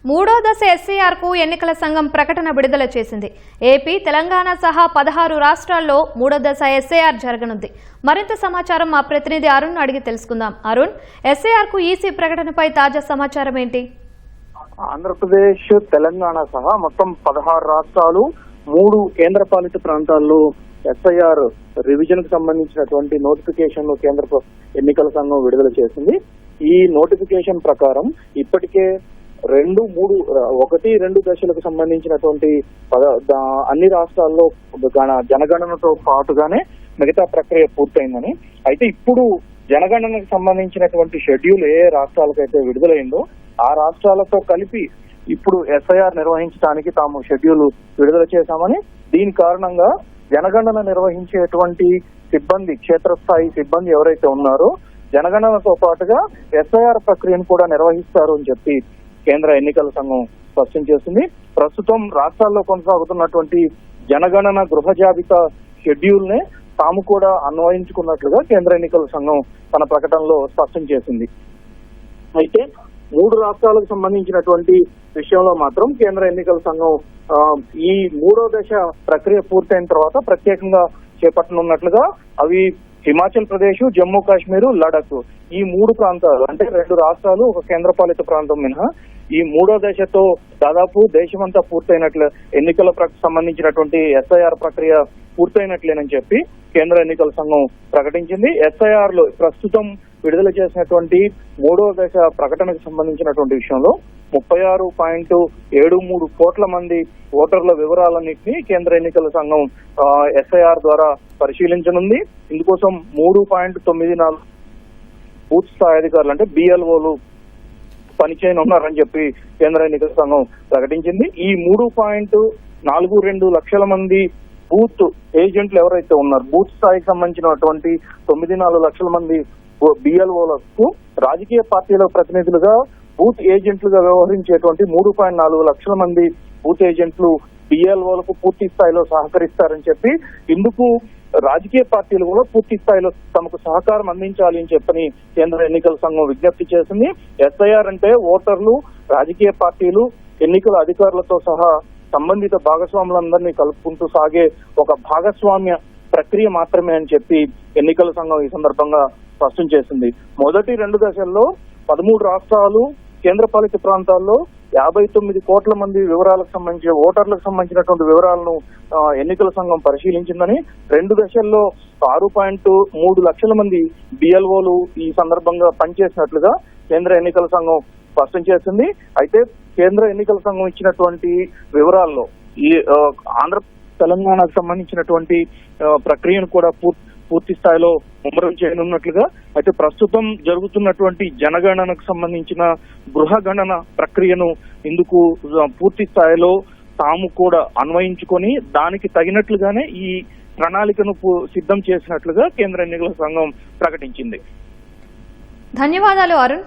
మూడో దశ ఎస్ఐఆర్ కు ఎన్నికల సంఘం ప్రకటన విడుదల చేసింది. ఏపీ, తెలంగాణ సహా 16 రాష్ట్రాల్లో మూడో దశ ఎస్ఐఆర్ జరగనుంది. మరింత సమాచారం మా ప్రతినిధి అరుణ్ అడిగి తెలుసుకుందాం. అరుణ్, ఎస్ఐఆర్ కు ఈసీ ప్రకటనపై తాజా సమాచారం ఏంటి? ఆంధ్రప్రదేశ్, తెలంగాణ సహా మొత్తం 16 రాష్ట్రాలు, 3 కేంద్రపాలిత ప్రాంతాల్లో ఎస్ఐఆర్ రివిజన్ కు సంబంధించినటువంటి నోటిఫికేషన్ కేంద్ర ఎన్నికల సంఘం విడుదల చేసింది. ఈ నోటిఫికేషన్ ప్రకారం ఇప్పటికే 1-2 దశలకు సంబంధించినటువంటి అన్ని రాష్ట్రాల్లో జనగణనతో పాటుగానే మిగతా ప్రక్రియ పూర్తయిందని, అయితే ఇప్పుడు జనగణనకు సంబంధించినటువంటి షెడ్యూల్ ఏ రాష్ట్రాలకైతే విడుదలైందో ఆ రాష్ట్రాలతో కలిపి ఇప్పుడు ఎస్ఐఆర్ నిర్వహించడానికి తాము షెడ్యూల్ విడుదల చేశామని, దీని కారణంగా జనగణన నిర్వహించేటువంటి సిబ్బంది, క్షేత్రస్థాయి సిబ్బంది ఎవరైతే ఉన్నారో జనగణనతో పాటుగా ఎస్ఐఆర్ ప్రక్రియను కూడా నిర్వహిస్తారు అని చెప్పి కేంద్ర ఎన్నికల సంఘం స్పష్టం చేసింది. ప్రస్తుతం రాష్ట్రాల్లో కొనసాగుతున్నటువంటి జనగణన గృహ జాబితా షెడ్యూల్ నే తాము కూడా అన్వయించుకున్నట్లుగా కేంద్ర ఎన్నికల సంఘం తన ప్రకటనలో స్పష్టం చేసింది. అయితే 3 రాష్ట్రాలకు సంబంధించినటువంటి విషయంలో మాత్రం కేంద్ర ఎన్నికల సంఘం ఈ మూడో దశ ప్రక్రియ పూర్తయిన తర్వాత ప్రత్యేకంగా చేపట్టనున్నట్లుగా అవి హిమాచల్ ప్రదేశ్, జమ్మూ కాశ్మీర్, లడఖ్ ఈ 3 ప్రాంతాలు, అంటే 2 రాష్ట్రాలు, ఒక కేంద్రపాలిత ప్రాంతం మినహా ఈ మూడో దశతో దాదాపు దేశమంతా పూర్తయినట్లు, ఎన్నికల సంబంధించినటువంటి ఎస్ఐఆర్ ప్రక్రియ పూర్తయినట్లేనని చెప్పి కేంద్ర ఎన్నికల సంఘం ప్రకటించింది. ఎస్ఐఆర్ లో ప్రస్తుతం విడుదల చేసినటువంటి మూడో దశ ప్రకటనకు సంబంధించినటువంటి విషయంలో 36.73 కోట్ల మంది ఓటర్ల వివరాలన్నింటినీ కేంద్ర ఎన్నికల సంఘం ఎస్ఐఆర్ ద్వారా పరిశీలించనుంది. ఇందుకోసం 3.94 బూత్ స్థాయి అధికారులు, అంటే బిఎల్ఓలు పనిచేయనున్నారని చెప్పి కేంద్ర ఎన్నికల సంఘం ప్రకటించింది. ఈ 3.42 లక్షల మంది బూత్ ఏజెంట్లు ఎవరైతే ఉన్నారు, బూత్ స్థాయికి సంబంధించినటువంటి 9.4 లక్షల మంది బిఎల్ఓలకు రాజకీయ పార్టీల ప్రతినిధులుగా బూత్ ఏజెంట్లుగా వ్యవహరించేటువంటి 3.4 లక్షల మంది బూత్ ఏజెంట్లు బిఎల్ఓలకు పూర్తి స్థాయిలో సహకరిస్తారని చెప్పి, ఇందుకు రాజకీయ పార్టీలు కూడా పూర్తి స్థాయిలో తమకు సహకారం అందించాలి అని చెప్పని కేంద్ర ఎన్నికల సంఘం విజ్ఞప్తి చేసింది. ఎస్ఐఆర్ అంటే ఓటర్లు, రాజకీయ పార్టీలు, ఎన్నికల అధికారులతో సహా సంబంధిత భాగస్వాములందరినీ కలుపుకుంటూ సాగే ఒక భాగస్వామ్య ప్రక్రియ మాత్రమే అని చెప్పి ఎన్నికల సంఘం ఈ సందర్భంగా స్పష్టం చేసింది. మొదటి 2 దశల్లో 13 రాష్ట్రాలు, కేంద్రపాలిత ప్రాంతాల్లో 59 కోట్ల మంది వివరాలకు సంబంధించి ఓటర్లకు సంబంధించినటువంటి వివరాలను ఎన్నికల సంఘం పరిశీలించిందని, 2 దశల్లో 6.3 లక్షల మంది బిఎల్ఓలు ఈ సందర్భంగా పనిచేసినట్లుగా కేంద్ర ఎన్నికల సంఘం స్పష్టం చేసింది. అయితే కేంద్ర ఎన్నికల సంఘం ఇచ్చినటువంటి వివరాల్లో ఈ ఆంధ్ర, తెలంగాణకు సంబంధించినటువంటి ప్రక్రియను కూడా పూర్తి స్థాయిలో ముమ్మరం చేయనున్నట్లుగా, అయితే ప్రస్తుతం జరుగుతున్నటువంటి జనగణనకు సంబంధించిన గృహ గణన ప్రక్రియను ఇందుకు పూర్తి స్థాయిలో తాము కూడా అన్వయించుకొని దానికి తగినట్లుగానే ఈ ప్రణాళికను సిద్ధం చేసినట్లుగా కేంద్ర ఎన్నికల సంఘం ప్రకటించింది. ధన్యవాదాలు అరుణ్.